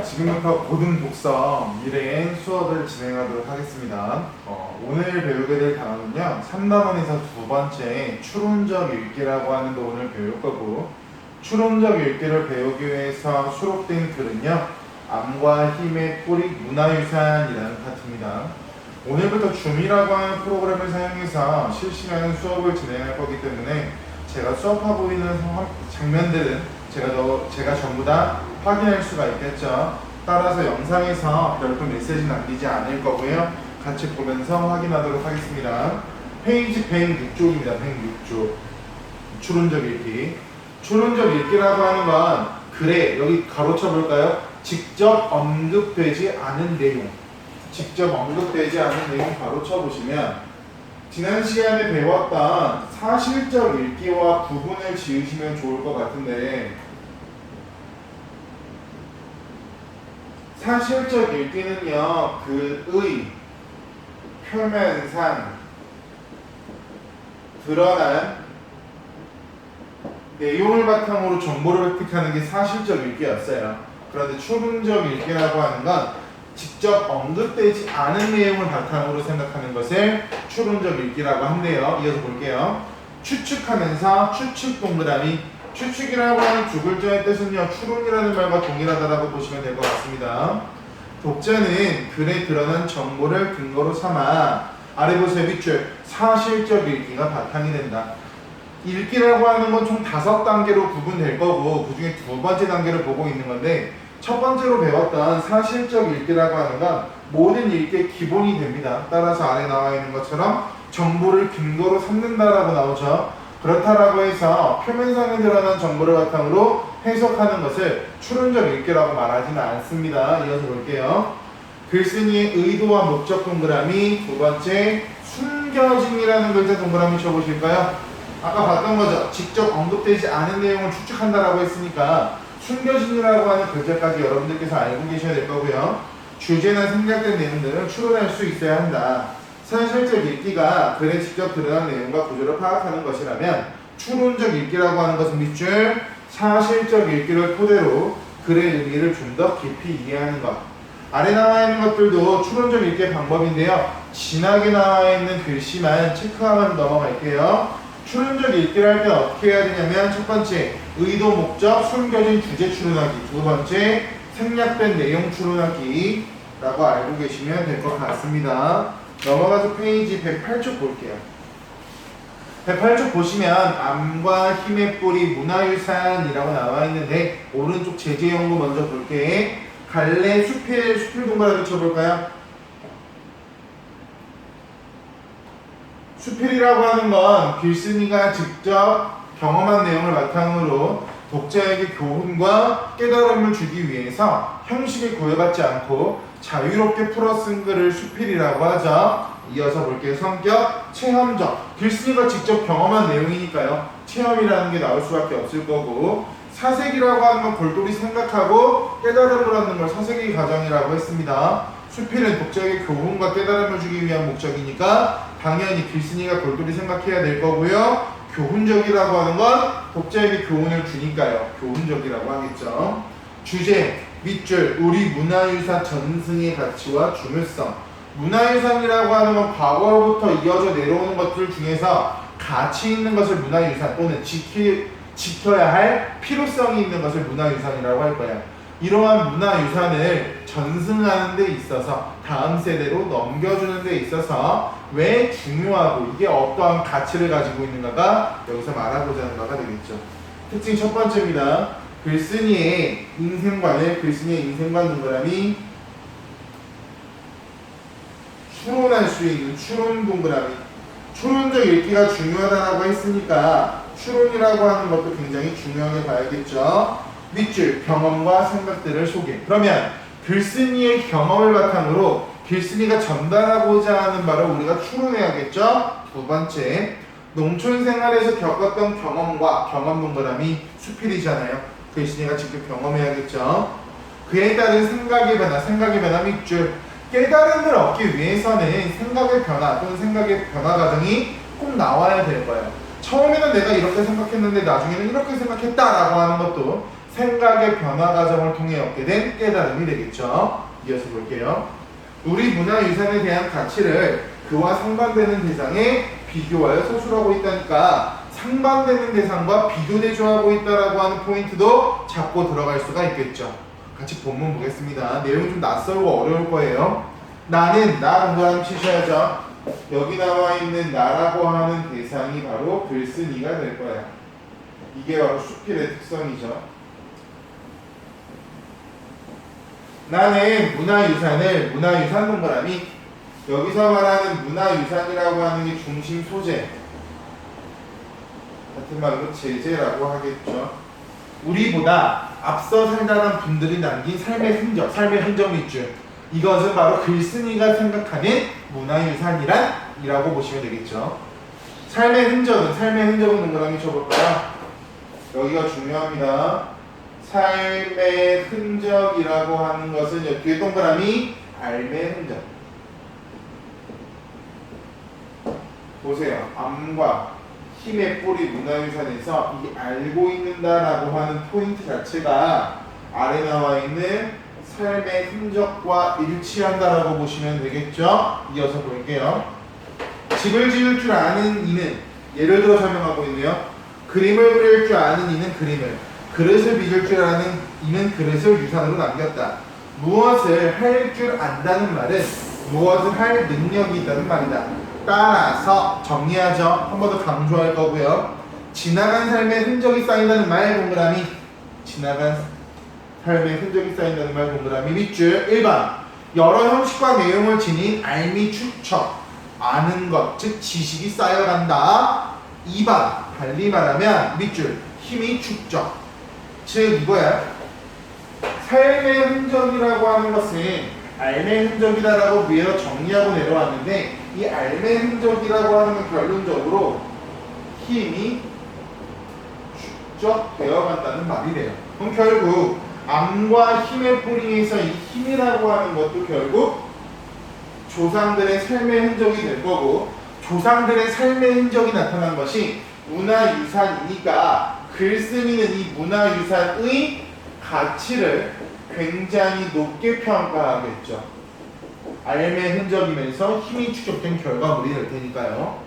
지금부터 고등 독서 미래행 수업을 진행하도록 하겠습니다. 오늘 배우게 될 단어는요, 3단원에서 두 번째 추론적 읽기라고 하는 거 오늘 배울 거고, 추론적 읽기를 배우기 위해서 수록된 글은요, 암과 힘의 뿌리 문화유산이라는 파트입니다. 오늘부터 줌이라고 하는 프로그램을 사용해서 실시간 수업을 진행할 거기 때문에 제가 수업하고 있는 장면들은 제가 전부 다 확인할 수가 있겠죠. 따라서 영상에서 별도 메시지 남기지 않을 거고요. 같이 보면서 확인하도록 하겠습니다. 페이지 106쪽입니다. 106쪽. 추론적 읽기. 추론적 읽기라고 하는 건 글에 여기 가로쳐 볼까요? 직접 언급되지 않은 내용. 직접 언급되지 않은 내용 가로쳐 보시면 지난 시간에 배웠던 사실적 읽기와 구분을 지으시면 좋을 것 같은데, 사실적 읽기는요, 글의 표면상 드러난 내용을 바탕으로 정보를 획득하는 게 사실적 읽기였어요. 그런데 추론적 읽기라고 하는 건 직접 언급되지 않은 내용을 바탕으로 생각하는 것을 추론적 읽기라고 한대요. 이어서 볼게요. 추측하면서 추측 동그라미. 추측이라고 하는 두 글자의 뜻은요, 추론이라는 말과 동일하다라고 보시면 될 것 같습니다. 독자는 글에 드러난 정보를 근거로 삼아, 아래 보세요. 밑줄. 사실적 읽기가 바탕이 된다. 읽기라고 하는 건 총 5단계로 구분될 거고, 그 중에 두 번째 단계를 보고 있는 건데, 첫 번째로 배웠던 사실적 읽기라고 하는 건 모든 읽기의 기본이 됩니다. 따라서 아래 나와 있는 것처럼 정보를 근거로 삼는다라고 나오죠. 그렇다라고 해서 표면상에 드러난 정보를 바탕으로 해석하는 것을 추론적 읽기라고 말하지는 않습니다. 이어서 볼게요. 글쓴이의 의도와 목적 동그라미. 두 번째, 숨겨짐이라는 글자 동그라미 쳐보실까요? 아까 봤던 거죠. 직접 언급되지 않은 내용을 추측한다라고 했으니까 숨겨짐이라고 하는 글자까지 여러분들께서 알고 계셔야 될 거고요. 주제나 생략된 내용들은 추론할 수 있어야 한다. 사실적 읽기가 글에 직접 드러난 내용과 구조를 파악하는 것이라면, 추론적 읽기라고 하는 것은 밑줄 사실적 읽기를 토대로 글의 의미를 좀 더 깊이 이해하는 것. 아래 나와 있는 것들도 추론적 읽기의 방법인데요. 진하게 나와 있는 글씨만 체크하면 넘어갈게요. 추론적 읽기를 할 때 어떻게 해야 되냐면, 첫 번째, 의도, 목적, 숨겨진 주제 추론하기. 두 번째, 생략된 내용 추론하기 라고 알고 계시면 될 것 같습니다. 넘어가서 페이지 108쪽 볼게요. 108쪽 보시면 암과 힘의 뿌리 문화유산이라고 나와 있는데, 오른쪽 제재연구 먼저 볼게. 갈래 수필 동그라미 쳐볼까요? 수필이라고 하는 건 글쓴이가 직접 경험한 내용을 바탕으로 독자에게 교훈과 깨달음을 주기 위해서 형식에 구애받지 않고 자유롭게 풀어 쓴 글을 수필이라고 하죠. 이어서 볼게요. 성격, 체험적. 글쓴이가 직접 경험한 내용이니까요, 체험이라는 게 나올 수밖에 없을 거고, 사색이라고 하는 건 골똘히 생각하고 깨달음을 얻는 걸 사색의 과정이라고 했습니다. 수필은 독자에게 교훈과 깨달음을 주기 위한 목적이니까 당연히 글쓴이가 골똘히 생각해야 될 거고요. 교훈적이라고 하는 건 독자에게 교훈을 주니까요, 교훈적이라고 하겠죠. 주제, 밑줄, 우리 문화유산 전승의 가치와 중요성. 문화유산이라고 하는 건 과거로부터 이어져 내려오는 것들 중에서 가치 있는 것을 문화유산, 또는 지켜야 할 필요성이 있는 것을 문화유산이라고 할 거예요. 이러한 문화유산을 전승하는 데 있어서, 다음 세대로 넘겨주는 데 있어서 왜 중요하고 이게 어떠한 가치를 가지고 있는가가 여기서 말하고자 하는 바가 되겠죠. 특징 첫 번째입니다. 글쓴이의 인생관 동그라미. 추론할 수 있는 추론 동그라미. 추론적 읽기가 중요하다고 했으니까 추론이라고 하는 것도 굉장히 중요하게 봐야겠죠. 밑줄, 경험과 생각들을 소개. 그러면 글쓴이의 경험을 바탕으로 글쓴이가 전달하고자 하는 바를 우리가 추론해야겠죠. 두 번째, 농촌 생활에서 겪었던 경험과 경험 동그라미. 수필이잖아요. 글쓴이가 직접 경험해야겠죠. 그에 따른 생각의 변화 밑줄. 깨달음을 얻기 위해서는 생각의 변화 또는 생각의 변화 과정이 꼭 나와야 될 거예요. 처음에는 내가 이렇게 생각했는데 나중에는 이렇게 생각했다라고 하는 것도 생각의 변화 과정을 통해 얻게 된 깨달음이 되겠죠. 이어서 볼게요. 우리 문화유산에 대한 가치를 그와 상반되는 대상에 비교하여 서술하고 있다니까 상반되는 대상과 비교 대조하고 있다라고 하는 포인트도 잡고 들어갈 수가 있겠죠. 같이 본문 보겠습니다. 내용이 좀 낯설고 어려울 거예요. 나는 나 동그라미 치셔야죠. 여기 나와 있는 나라고 하는 대상이 바로 글쓴이가 될 거야. 이게 바로 수필의 특성이죠. 나는 문화유산을 문화유산 동그라미 여기서 말하는 문화유산이라고 하는 게 중심 소재 같은 말로 제재라고 하겠죠. 우리보다 앞서 살다란 분들이 남긴 삶의 흔적, 삶의 흔적 밑줄 이것은 바로 글쓴이가 생각하는 문화유산이라고 보시면 되겠죠. 삶의 흔적은 동그라미 쳐볼까요? 여기가 중요합니다. 삶의 흔적이라고 하는 것은 뒤에 동그라미 삶의 흔적. 보세요. 암과 힘의 뿌리 문화유산에서 이 알고 있는다라고 하는 포인트 자체가 아래 나와 있는 삶의 흔적과 일치한다라고 보시면 되겠죠. 이어서 볼게요. 집을 지을 줄 아는 이는 예를 들어 설명하고 있네요. 그림을 그릴 줄 아는 이는 그림을, 그릇을 빚을 줄 아는 이는 그릇을 유산으로 남겼다. 무엇을 할 줄 안다는 말은 무엇을 할 능력이 있다는 말이다. 따라서 정리하죠. 한 번 더 강조할 거고요. 지나간 삶의 흔적이 쌓인다는 말 동그라미. 지나간 삶의 흔적이 쌓인다는 말 동그라미 밑줄. 1번 여러 형식과 내용을 지닌 알미 추측 아는 것, 즉 지식이 쌓여간다. 2번 달리 말하면 밑줄 힘이 축적, 즉 이거야. 삶의 흔적이라고 하는 것은 알의 흔적이다라고 위에서 정리하고 내려왔는데 이 알의 흔적이라고 하는 건 결론적으로 힘이 축적되어 간다는 말이래요. 그럼 결국 암과 힘의 뿌리에서 이 힘이라고 하는 것도 결국 조상들의 삶의 흔적이 될 거고, 조상들의 삶의 흔적이 나타난 것이 문화유산이니까 글쓴이는 이 문화유산의 가치를 굉장히 높게 평가하겠죠. 알의 흔적이면서 힘이 축적된 결과물이 될 테니까요.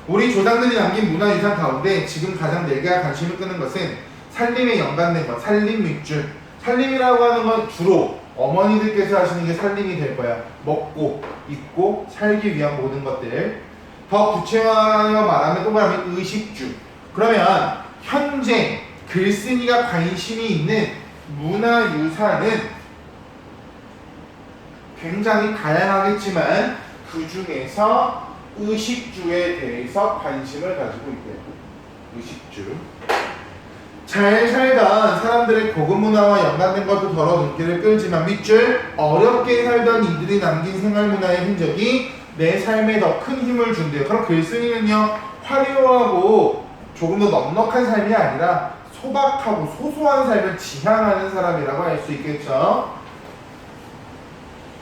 우리 조상들이 남긴 문화유산 가운데 지금 가장 내가 관심을 끄는 것은 살림에 연관된 것, 살림 밑줄. 살림이라고 하는 건 주로 어머니들께서 하시는 게 살림이 될 거야. 먹고, 입고, 살기 위한 모든 것들. 더 구체화하여 말하면 동그라미 의식주. 그러면 현재 글쓴이가 관심이 있는 문화유산은 굉장히 다양하겠지만 그 중에서 의식주에 대해서 관심을 가지고 있대요. 의식주. 잘 살던 사람들의 고급 문화와 연관된 것도 더러 눈길을 끌지만 밑줄 어렵게 살던 이들이 남긴 생활 문화의 흔적이 내 삶에 더 큰 힘을 준대요. 그럼 글쓴이는요 화려하고 조금 더 넉넉한 삶이 아니라 소박하고 소소한 삶을 지향하는 사람이라고 할 수 있겠죠.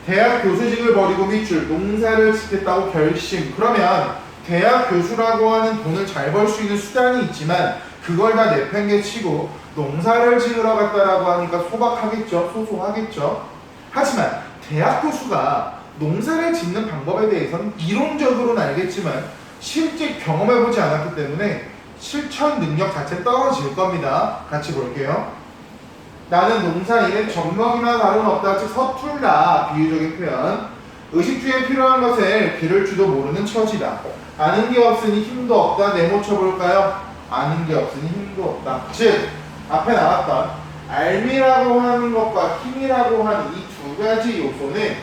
대학 교수직을 버리고 밑줄 농사를 짓겠다고 결심. 그러면 대학 교수라고 하는 돈을 잘 벌 수 있는 수단이 있지만 그걸 다 내팽개치고 농사를 지으러 갔다라고 하니까 소박하겠죠. 소소하겠죠. 하지만 대학 교수가 농사를 짓는 방법에 대해서는 이론적으로는 알겠지만 실제 경험해보지 않았기 때문에 실천 능력 자체 떨어질 겁니다. 같이 볼게요. 나는 농사일에 젖먹이나 다름없다, 즉 서툴다. 비유적인 표현. 의식주에 필요한 것을 기를 줄도 모르는 처지다. 아는 게 없으니 힘도 없다. 네모 쳐볼까요? 아는 게 없으니 힘도 없다. 즉 앞에 나왔던 알미라고 하는 것과 힘이라고 하는 이 두 가지 요소는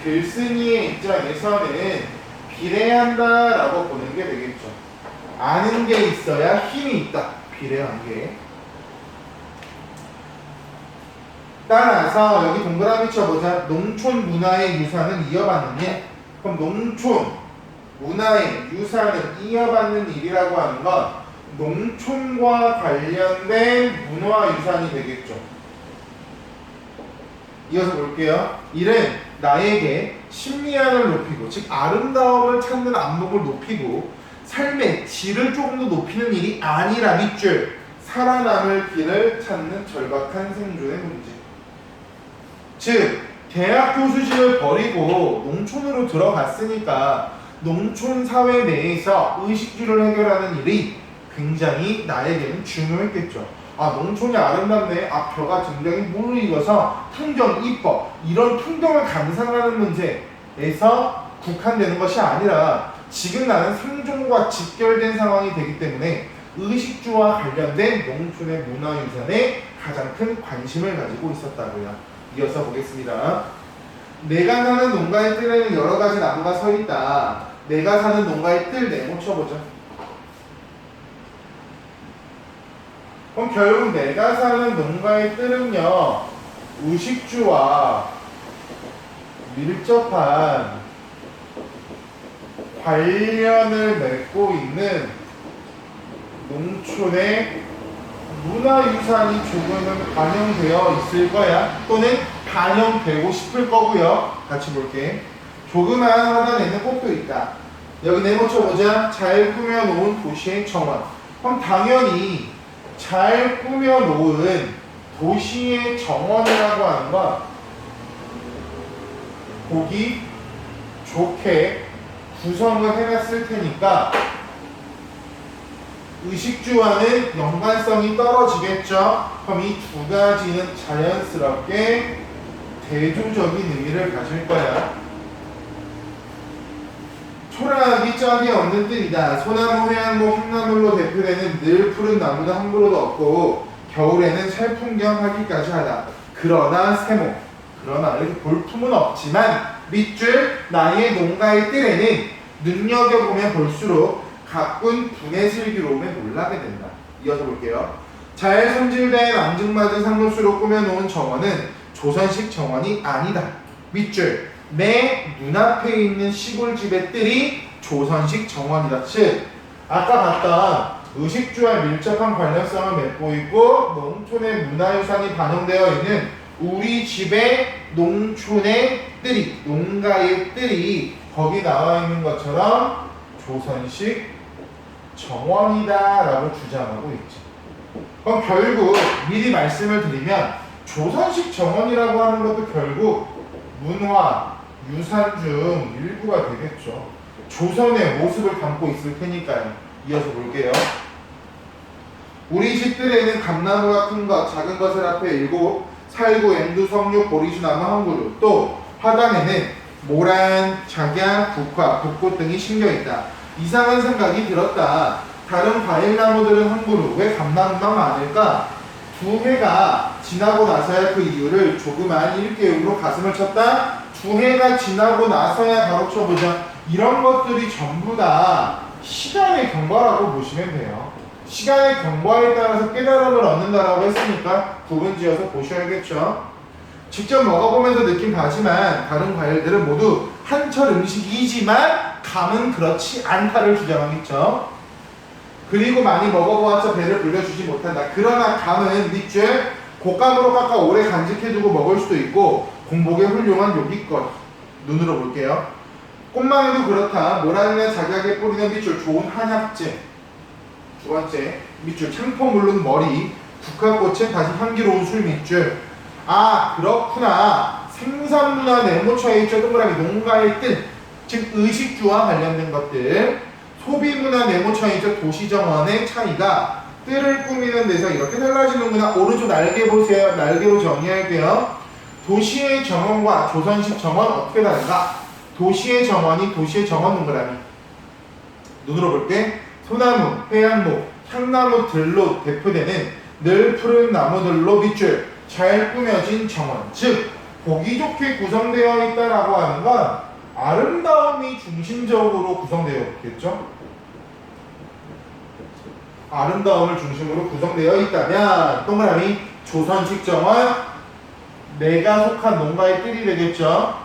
글쓴이의 입장에서는 비례한다라고 보는 게 되겠죠. 아는 게 있어야 힘이 있다. 비례한 게. 따라서 여기 동그라미 쳐보자. 농촌 문화의 유산은 이어받느냐? 그럼 농촌 문화의 유산을 이어받는 일이라고 하는 건 농촌과 관련된 문화유산이 되겠죠. 이어서 볼게요. 이는 나에게 심리학을 높이고, 즉 아름다움을 찾는 안목을 높이고 삶의 질을 조금 더 높이는 일이 아니라 밑줄 살아남을 길을 찾는 절박한 생존의 문제. 즉 대학 교수직을 버리고 농촌으로 들어갔으니까 농촌 사회 내에서 의식주를 해결하는 일이 굉장히 나에게는 중요했겠죠. 아, 농촌이 아름답네. 아, 벼가 굉장히 무르익어서 풍경이 이뻐. 이런 풍경을 감상하는 문제에서 국한되는 것이 아니라 지금 나는 생존과 직결된 상황이 되기 때문에 의식주와 관련된 농촌의 문화유산에 가장 큰 관심을 가지고 있었다고요. 이어서 보겠습니다. 내가 사는 농가의 뜰에는 여러 가지 나무가 서 있다. 내가 사는 농가의 뜰 네모 쳐보자. 그럼 결국 내가 사는 농가의 뜰은요, 의식주와 밀접한 관련을 맺고 있는 농촌의 문화유산이 조금은 반영되어 있을 거야. 또는 반영되고 싶을 거고요. 같이 볼게. 조그만 하단에는 꽃도 있다. 여기 네모 쳐보자. 잘 꾸며놓은 도시의 정원. 그럼 당연히 잘 꾸며놓은 도시의 정원이라고 하는 건 보기 좋게 구성을 해놨을 테니까 의식주와는 연관성이 떨어지겠죠. 그럼 이 두 가지는 자연스럽게 대조적인 의미를 가질 거야. 초라하기 짝이 없는 뜰이다. 소나무, 회양목, 흰나물로 대표되는 늘 푸른 나무는 한 그루도 없고 겨울에는 살풍경하기까지 하다. 그러나 세모, 그러나 이렇게 볼품은 없지만 밑줄 나의 농가의 뜰에는 눈여겨보면 볼수록 가꾼 분의 슬기로움에 놀라게 된다. 이어서 볼게요. 잘 손질된 앙증맞은 상록수로 꾸며놓은 정원은 조선식 정원이 아니다. 밑줄 내 눈앞에 있는 시골집의 뜰이 조선식 정원이다. 즉 아까 봤던 의식주와 밀접한 관련성을 맺고 있고 농촌의 문화유산이 반영되어 있는 우리 집의 농촌의 뜰이, 농가의 뜰이 거기 나와 있는 것처럼 조선식 정원이다 라고 주장하고 있죠. 그럼 결국 미리 말씀을 드리면 조선식 정원이라고 하는 것도 결국 문화, 유산 중 일부가 되겠죠. 조선의 모습을 담고 있을 테니까요. 이어서 볼게요. 우리 집들에는 감나무가 큰 것, 작은 것을 합해 7, 살구, 앵두, 석류, 보리수나무 한 그루, 또 화단에는 모란, 작약, 국화, 붓꽃 등이 심겨있다. 이상한 생각이 들었다. 다른 과일나무들은 한 그루, 왜 감나무만 많을까? 두 해가 지나고 나서야 그 이유를 조그만 일개용으로 가슴을 쳤다. 두 해가 지나고 나서야 가로쳐보자. 이런 것들이 전부 다 시간의 경과라고 보시면 돼요. 시간의 경과에 따라서 깨달음을 얻는다라고 했으니까 구분지어서 보셔야겠죠. 직접 먹어보면서 느낀 바지만 다른 과일들은 모두 한철 음식이지만 감은 그렇지 않다를 주장하겠죠. 그리고 많이 먹어보았자 배를 불려주지 못한다. 그러나 감은 밑줄 곶감으로 깎아 오래 간직해두고 먹을 수도 있고 공복에 훌륭한 요깃거리. 눈으로 볼게요. 꽃망이도 그렇다. 모란이나 작약에 뿌리는 밑줄 좋은 한약재. 두 번째 밑줄 창포 물른 머리. 국화꽃에 다시 향기로운 술 밑줄. 아 그렇구나. 생산문화 네모처에 있죠. 동그라미 농가의 뜰. 즉 의식주와 관련된 것들. 소비문화 네모처에 있죠. 도시정원의 차이가 뜰을 꾸미는 데서 이렇게 달라지는구나. 오른쪽 날개 보세요. 날개로 정의할게요. 도시의 정원과 조선식 정원 어떻게 다른가? 도시의 정원이 도시의 정원 동그라미. 눈으로 볼게. 소나무, 회양목, 향나무 들로 대표되는 늘 푸른 나무들로 밑줄 잘 꾸며진 정원. 즉 보기 좋게 구성되어 있다라고 하는 건 아름다움이 중심적으로 구성되어 있겠죠. 아름다움을 중심으로 구성되어 있다면 동그라미 조선식 정원 내가 속한 농가의 뜰이 되겠죠.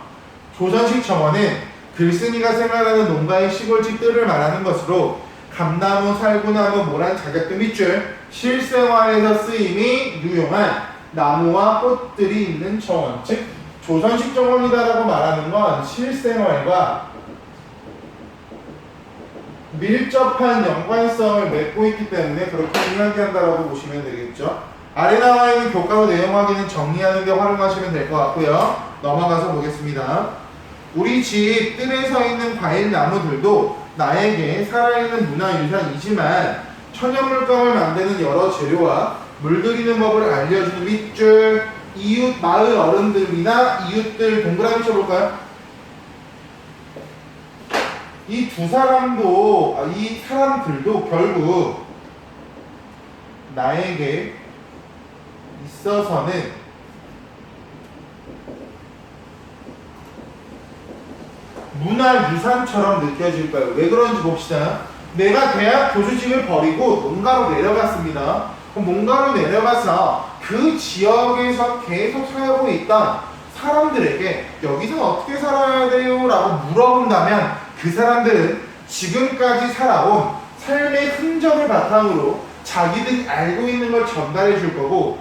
조선식 정원은 글쓴이가 생활하는 농가의 시골집 뜰을 말하는 것으로 감나무, 살구나무, 모란, 작약 등 밑줄 실생활에서 쓰임이 유용한 나무와 꽃들이 있는 정원. 즉 조선식 정원이다라고 말하는 건 실생활과 밀접한 연관성을 맺고 있기 때문에 그렇게 이야기한다라고 보시면 되겠죠. 아래 나와 있는 교과서 내용 확인은 정리하는 데 활용하시면 될 것 같고요. 넘어가서 보겠습니다. 우리 집 뜰에 서 있는 과일 나무들도 나에게 살아있는 문화유산이지만 천연물감을 만드는 여러 재료와 물들이는 법을 알려주는 윗줄 이웃 마을 어른들이나 이웃들 동그라미 쳐볼까요? 이 두 사람도 이 사람들도 결국 나에게 있어서는 문화유산처럼 느껴질 거예요. 왜 그런지 봅시다. 내가 대학 교수직을 버리고 농가로 내려갔습니다. 그럼 농가로 내려가서 그 지역에서 계속 살고 있던 사람들에게 여기서 어떻게 살아야 돼요? 라고 물어본다면 그 사람들은 지금까지 살아온 삶의 흔적을 바탕으로 자기들이 알고 있는 걸 전달해 줄 거고,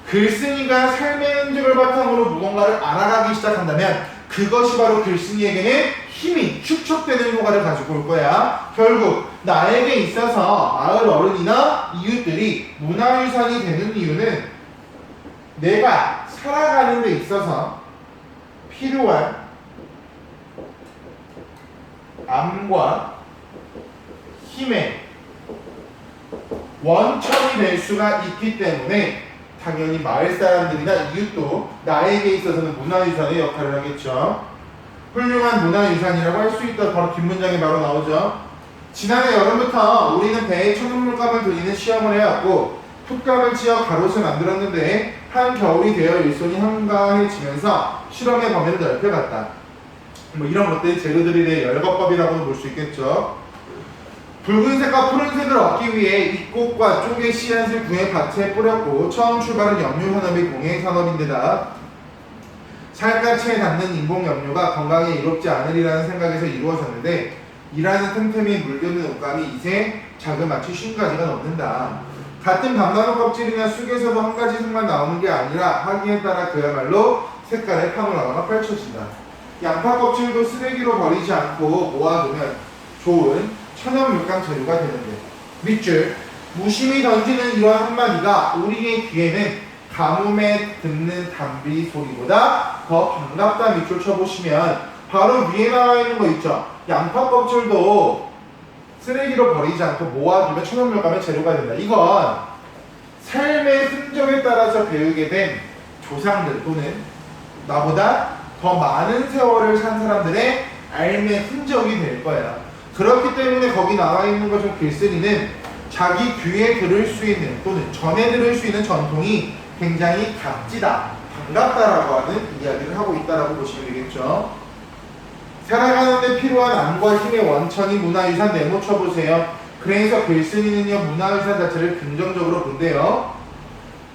글쓴이가 삶의 흔적을 바탕으로 무언가를 알아가기 시작한다면 그것이 바로 글쓴이에게는 힘이 축적되는 효과를 가지고 올 거야. 결국 나에게 있어서 마을 어른이나 이웃들이 문화유산이 되는 이유는 내가 살아가는 데 있어서 필요한 암과 힘의 원천이 될 수가 있기 때문에 당연히 마을 사람들이나 이웃도 나에게 있어서는 문화유산의 역할을 하겠죠. 훌륭한 문화유산이라고 할 수 있다. 바로 뒷문장에 바로 나오죠. 지난해 여름부터 우리는 배에 천연물감을 들이는 시험을 해왔고 풋감을 찧어 가롯을 만들었는데 한겨울이 되어 일손이 한가해지면서 실험의 범위를 넓혀갔다. 뭐 이런 것들이 재료들에 대해 열거법이라고도 볼 수 있겠죠. 붉은색과 푸른색을 얻기 위해 잎꽃과 쪽의 씨앗을 구해 밭에 뿌렸고 처음 출발은 염료산업이 공해산업인데다 살갗에 닿는 인공염료가 건강에 이롭지 않으리라는 생각에서 이루어졌는데 이라는 틈틈이 물드는 옷감이 이새 자그마치 50가지가 넘는다. 같은 밤나무 껍질이나 쑥에서도 한 가지 색만 나오는 게 아니라 하기에 따라 그야말로 색깔의 파노라마가 펼쳐진다. 양파 껍질도 쓰레기로 버리지 않고 모아두면 좋은 천연 물감 재료가 되는데, 밑줄 무심히 던지는 이러한 한마디가 우리의 귀에는 가뭄에 듣는 담비 소리보다 더 반갑다. 밑줄 쳐보시면 바로 위에 나와 있는 거 있죠. 양파 껍질도 쓰레기로 버리지 않고 모아두면 천연 물감의 재료가 된다. 이건 삶의 흔적에 따라서 배우게 된 조상들 또는 나보다 더 많은 세월을 산 사람들의 삶의 흔적이 될 거야. 그렇기 때문에 거기 나와 있는 것처럼 글쓴이는 자기 귀에 들을 수 있는 또는 전해 들을 수 있는 전통이 굉장히 값지다, 반갑다라고 하는 이야기를 하고 있다라고 보시면 되겠죠. 살아가는 데 필요한 암과 힘의 원천이 문화유산 네모 쳐보세요. 그래서 글쓴이는요 문화유산 자체를 긍정적으로 본대요.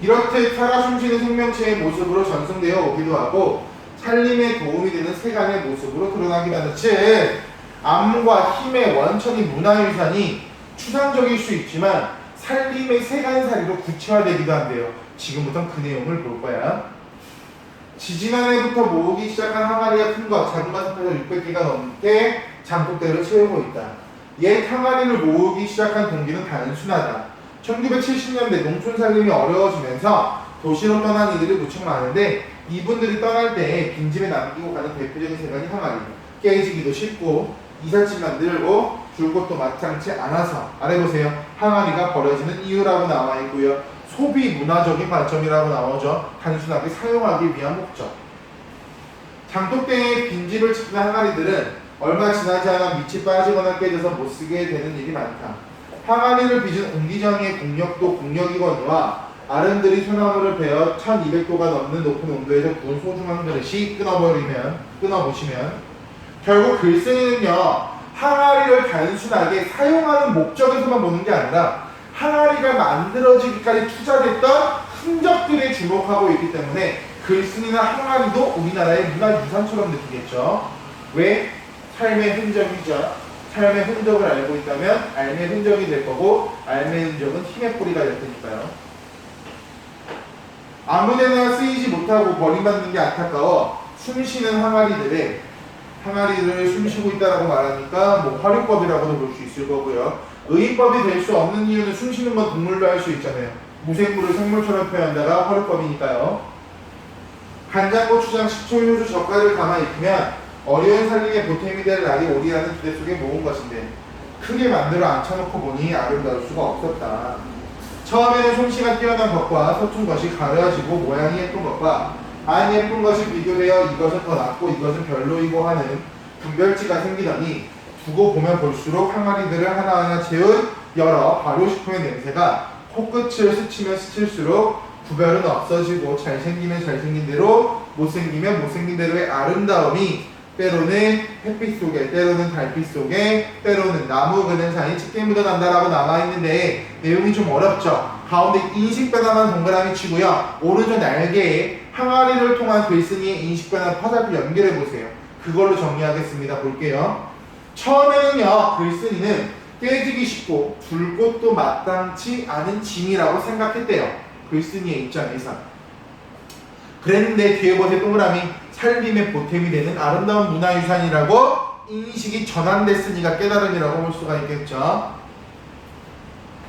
이렇듯 살아 숨쉬는 생명체의 모습으로 전승되어 오기도 하고 살림에 도움이 되는 세간의 모습으로 드러나기도 하는, 즉 암과 힘의 원천이 문화유산이 추상적일 수 있지만 살림의 세간살이로 구체화되기도 한대요. 지금부터 그 내용을 볼 거야. 지지난해부터 모으기 시작한 항아리가 큰 것, 작은 것에서 600개가 넘게 장독대를 채우고 있다. 옛 항아리를 모으기 시작한 동기는 단순하다. 1970년대 농촌 살림이 어려워지면서 도시로 떠난 이들이 무척 많은데 이분들이 떠날 때 빈집에 남기고 가는 대표적인 세간이 항아리. 깨지기도 쉽고 이삿짐 만들고 줄 곳도 마땅치 않아서, 아래 보세요. 항아리가 버려지는 이유라고 나와 있고요. 소비 문화적인 관점이라고 나오죠. 단순하게 사용하기 위한 목적. 장독대에 빈집을 짓는 항아리들은 얼마 지나지 않아 밑이 빠지거나 깨져서 못쓰게 되는 일이 많다. 항아리를 빚은 옹기장의 공력도 공력이거니와 아른들이 소나무를 베어 1200도가 넘는 높은 온도에서 구운 소중한 그릇이 끊어보시면 결국 글쓴이는요 항아리를 단순하게 사용하는 목적에서만 보는 게 아니라 항아리가 만들어지기까지 투자됐던 흔적들에 주목하고 있기 때문에 글쓴이나 항아리도 우리나라의 문화유산처럼 느끼겠죠. 왜? 삶의 흔적이죠. 삶의 흔적을 알고 있다면 삶의 흔적이 될 거고 삶의 흔적은 힘의 뿌리가 될 테니까요. 아무데나 쓰이지 못하고 버림받는 게 안타까워 숨쉬는 항아리들의 항아리를 숨쉬고 있다라고 말하니까 뭐 화류법이라고도 볼 수 있을 거고요. 의의법이 될 수 없는 이유는 숨쉬는 건 동물도 할 수 있잖아요. 무생물을 생물처럼 표현한다가 화류법이니까요. 간장, 고추장, 식초, 효주, 젓갈을 담아 익히면 어려운 살림의 보탬이 될 날이 오리라는 기대 속에 모은 것인데 크게 만들어 앉혀놓고 보니 아름다울 수가 없었다. 처음에는 솜씨가 뛰어난 것과 서툰 것이 가려지고 모양이 예쁜 것과 안 예쁜 것이 비교되어 이것은 더 낫고 이것은 별로이고 하는 분별지가 생기더니 두고 보면 볼수록 항아리들을 하나하나 채운 여러 발효식품의 냄새가 코끝을 스치면 스칠수록 구별은 없어지고 잘생기면 잘생긴 대로 못생기면 못생긴 대로의 아름다움이 때로는 햇빛 속에 때로는 달빛 속에 때로는 나무 그늘 사이 짙게 묻어난다라고 남아있는데 내용이 좀 어렵죠. 가운데 인식변화만 동그라미 치고요. 오른쪽 날개에 항아리를 통한 글쓴이의 인식변화 화살표 연결해보세요. 그걸로 정리하겠습니다. 볼게요. 처음에는요. 글쓴이는 깨지기 쉽고 불꽃도 마땅치 않은 짐이라고 생각했대요. 글쓴이의 입장에서. 그랬는데 뒤에 보세요. 동그라미 살림의 보탬이 되는 아름다운 문화유산이라고 인식이 전환됐으니까 깨달음이라고 볼 수가 있겠죠.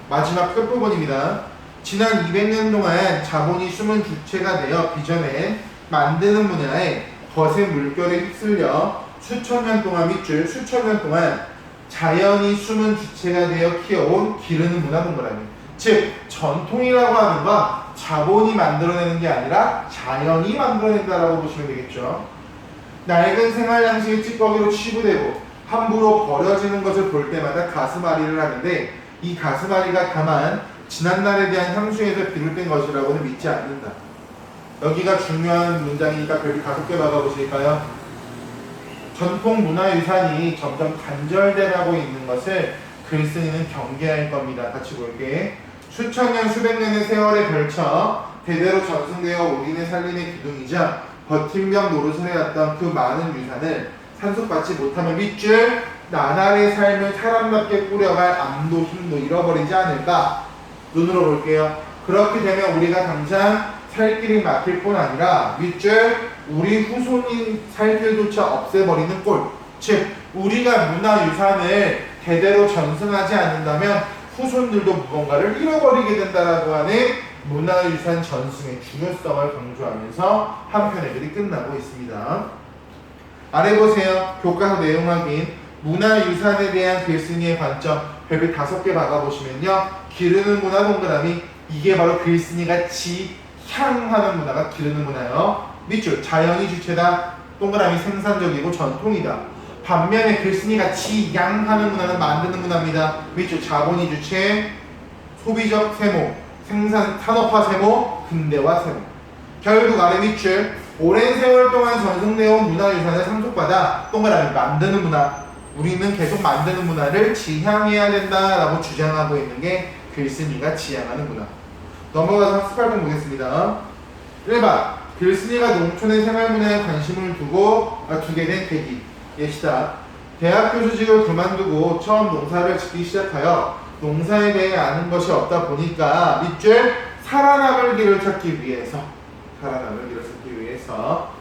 마지막 끝부분입니다. 지난 200년 동안 자본이 숨은 주체가 되어 빚어낸 만드는 문화에 거센 물결에 휩쓸려 수천 년 동안 밑줄 수천 년 동안 자연이 숨은 주체가 되어 키워온 기르는 문화 동그라미. 즉 전통이라고 하는 건 자본이 만들어내는 게 아니라 자연이 만들어낸다라고 보시면 되겠죠. 낡은 생활 양식의 찌꺼기로 치부되고 함부로 버려지는 것을 볼 때마다 가슴앓이를 하는데 이 가슴앓이가 다만 지난날에 대한 향수에서 비롯된 것이라고는 믿지 않는다. 여기가 중요한 문장이니까 별표 5개 박아보실까요? 전통 문화유산이 점점 단절돼가고 있는 것을 글쓴이는 경계할 겁니다. 같이 볼게. 수천 년, 수백 년의 세월에 걸쳐 대대로 전승되어 우리네 살림의 기둥이자 버팀병 노릇을 해왔던 그 많은 유산을 산속받지 못하면 밑줄 나날의 삶을 사람답게 꾸려갈 암도 힘도 잃어버리지 않을까? 눈으로 볼게요. 그렇게 되면 우리가 당장 살 길이 막힐 뿐 아니라 밑줄 우리 후손이 살 길조차 없애버리는 꼴. 즉 우리가 문화유산을 대대로 전승하지 않는다면 후손들도 무언가를 잃어버리게 된다라고 하는 문화유산 전승의 중요성을 강조하면서 한 편의 글이 끝나고 있습니다. 아래 보세요. 교과서 내용 확인. 문화유산에 대한 글쓴이의 관점 별표 5개 박아보시면요. 기르는 문화 동그라미. 이게 바로 글쓴이가 지향하는 문화가 기르는 문화예요. 밑줄 자연이 주체다. 동그라미 생산적이고 전통이다. 반면에 글쓴이가 지양하는 문화는 만드는 문화입니다. 밑줄 자본이 주체, 소비적 세모, 생산 산업화 세모, 근대화 세모. 결국 아래 밑줄 오랜 세월 동안 전승되어 온 문화유산을 상속받아 동그라미 만드는 문화. 우리는 계속 만드는 문화를 지향해야 된다라고 주장하고 있는 게 글쓴이가 지향하는 문화. 넘어가서 학습 활동 보겠습니다. 1번 글쓴이가 농촌의 생활문화에 관심을 두게 된 계기. 예시다. 대학 교수직을 그만두고 처음 농사를 짓기 시작하여 농사에 대해 아는 것이 없다 보니까 밑줄 살아남을 길을 찾기 위해서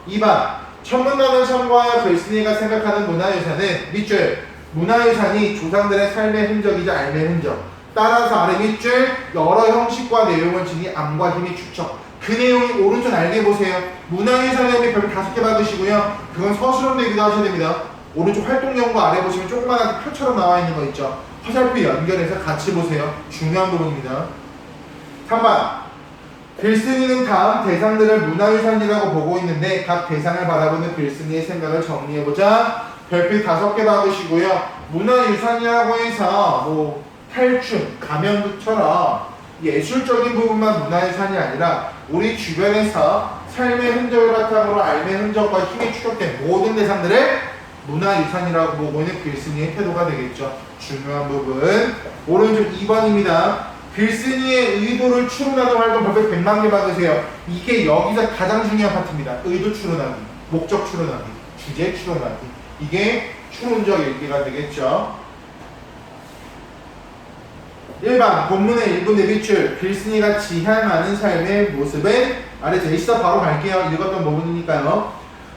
2번 천문학을 참고하여 글쓴이가 생각하는 문화유산은 밑줄 문화유산이 조상들의 삶의 흔적이자 삶의 흔적. 따라서 아래 밑줄 여러 형식과 내용을 지니 암과 힘이 축적. 그 내용이 오른쪽 날개 보세요. 문화유산의 별표 5개 받으시고요. 그건 서술형 대기도 하셔야 됩니다. 오른쪽 활동연구 아래 보시면 조그만하게 표처럼 나와 있는 거 있죠. 화살표 연결해서 같이 보세요. 중요한 부분입니다. 3번 글쓴이는 다음 대상들을 문화유산이라고 보고 있는데 각 대상을 바라보는 글쓴이의 생각을 정리해보자. 별표 5개 받으시고요. 문화유산이라고 해서 뭐 탈춤, 가면부처럼 예술적인 부분만 문화유산이 아니라 우리 주변에서 삶의 흔적을 바탕으로 삶의 흔적과 힘이 추적된 모든 대상들을 문화유산이라고 보고 있는 글쓴이의 태도가 되겠죠. 중요한 부분 오른쪽 2번입니다. 글쓴이의 의도를 추론하는 활동 별표 100만 개 받으세요. 이게 여기서 가장 중요한 파트입니다. 의도 추론하기, 목적 추론하기, 주제 추론하기. 이게 추론적 읽기가 되겠죠. 1번 본문의 1분의 밑줄 글쓴이가 지향하는 삶의 모습은 아래 제시서 바로 갈게요. 읽었던 부분이니까요.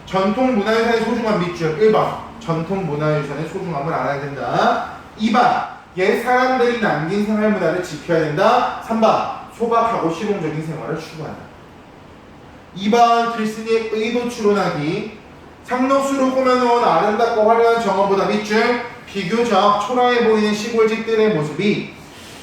전통 문화유산의 소중함 밑줄 1번 전통 문화유산의 소중함을 알아야 된다. 2번 옛 사람들이 남긴 생활 문화를 지켜야 된다. 3번 소박하고 실용적인 생활을 추구한다. 2번 글쓴이의 의도 추론하기. 상록수로 꾸며놓은 아름답고 화려한 정원보다 밑줄 비교적 초라해 보이는 시골집들의 모습이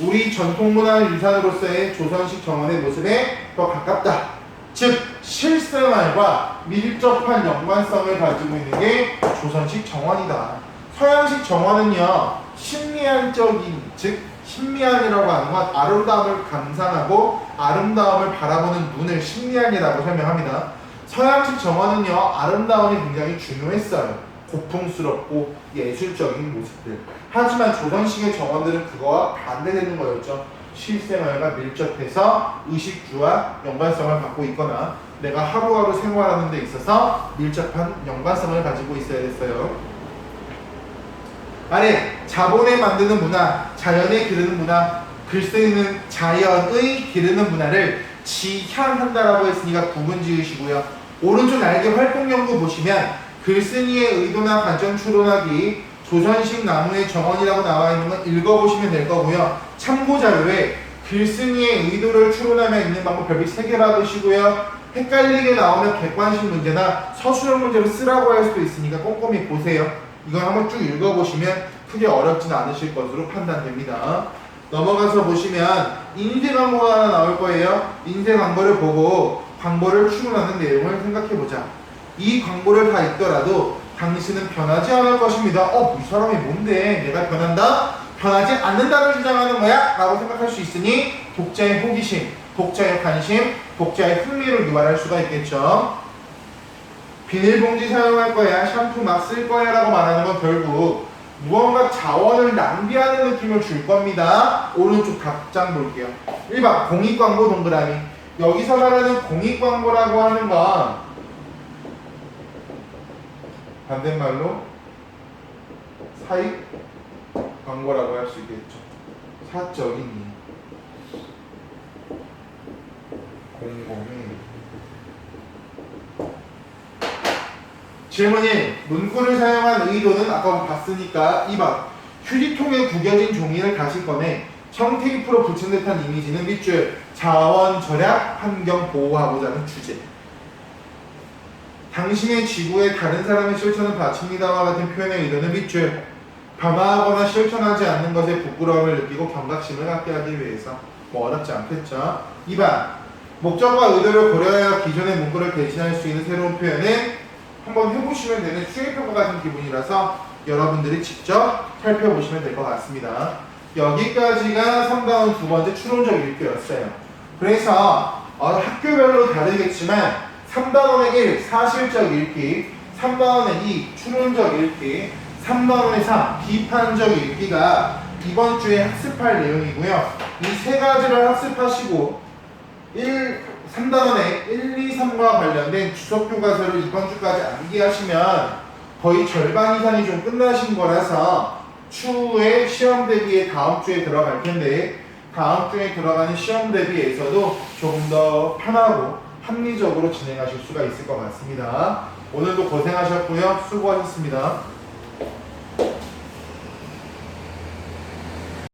우리 전통문화유산으로서의 조선식 정원의 모습에 더 가깝다. 즉 실생활과 밀접한 연관성을 가지고 있는 게 조선식 정원이다. 서양식 정원은요 신미안적인, 즉 신미안이라고 하는 건 아름다움을 감상하고 아름다움을 바라보는 눈을 신미안이라고 설명합니다. 서양식 정원은요 아름다움이 굉장히 중요했어요. 고풍스럽고 예술적인 모습들. 하지만 조선식의 정원들은 그거와 반대되는 거였죠. 실생활과 밀접해서 의식주와 연관성을 갖고 있거나 내가 하루하루 생활하는 데 있어서 밀접한 연관성을 가지고 있어야 됐어요. 아래 자본에 만드는 문화, 자연에 기르는 문화, 글쓰는 자연의 기르는 문화를 지향한다라고 했으니까 구분 지으시고요. 오른쪽 날개 활동 연구 보시면 글쓴이의 의도나 관점 추론하기, 조선식 나무의 정원이라고 나와 있는 건 읽어보시면 될 거고요. 참고 자료에 글쓴이의 의도를 추론하며 읽는 방법 별빛 3개 받으시고요. 헷갈리게 나오면 객관식 문제나 서술형 문제로 쓰라고 할 수도 있으니까 꼼꼼히 보세요. 이건 한번 쭉 읽어보시면 크게 어렵진 않으실 것으로 판단됩니다. 넘어가서 보시면 인쇄 광고가 하나 나올 거예요. 인쇄 광고를 보고 광고를 추론하는 내용을 생각해보자. 이 광고를 다 읽더라도 당신은 변하지 않을 것입니다. 이 사람이 뭔데 내가 변한다? 변하지 않는다를 주장하는 거야? 라고 생각할 수 있으니 독자의 호기심, 독자의 관심, 독자의 흥미를 유발할 수가 있겠죠. 비닐봉지 사용할 거야, 샴푸 막 쓸 거야 라고 말하는 건 결국 무언가 자원을 낭비하는 느낌을 줄 겁니다. 오른쪽 답장 볼게요. 1번 공익광고 동그라미. 여기서 말하는 공익광고라고 하는 건 반대말로 사익 광고라고 할 수 있겠죠. 사적인 이익. 공공의 질문 1. 문구를 사용한 의도는 아까 봤으니까 2번 휴지통에 구겨진 종이를 다시 꺼내 청테이프로 붙인 듯한 이미지는 밑줄 자원 절약, 환경 보호하고자 하는 주제. 당신의 지구에 다른 사람의 실천을 바칩니다와 같은 표현의 의도는 밑줄 변화하거나 실천하지 않는 것에 부끄러움을 느끼고 경각심을 갖게 하기 위해서. 뭐 어렵지 않겠죠. 2번 목적과 의도를 고려하여 기존의 문구를 대신할 수 있는 새로운 표현은 한번 해보시면 되는 수행평가 같은 기분이라서 여러분들이 직접 살펴보시면 될 것 같습니다. 여기까지가 3단원 두 번째 추론적 읽기였어요. 그래서 학교별로 다르겠지만 3단원의 1 사실적 읽기, 3단원의 2 추론적 읽기, 3단원의 3 비판적 읽기가 이번 주에 학습할 내용이고요. 이 세 가지를 학습하시고 3단원의 1, 2, 3과 관련된 주석 교과서를 이번 주까지 암기하시면 거의 절반 이상이 좀 끝나신 거라서 추후에 시험 대비에 다음 주에 들어갈 텐데 다음 주에 들어가는 시험 대비에서도 조금 더 편하고 합리적으로 진행하실 수가 있을 것 같습니다. 오늘도 고생하셨고요. 수고하셨습니다.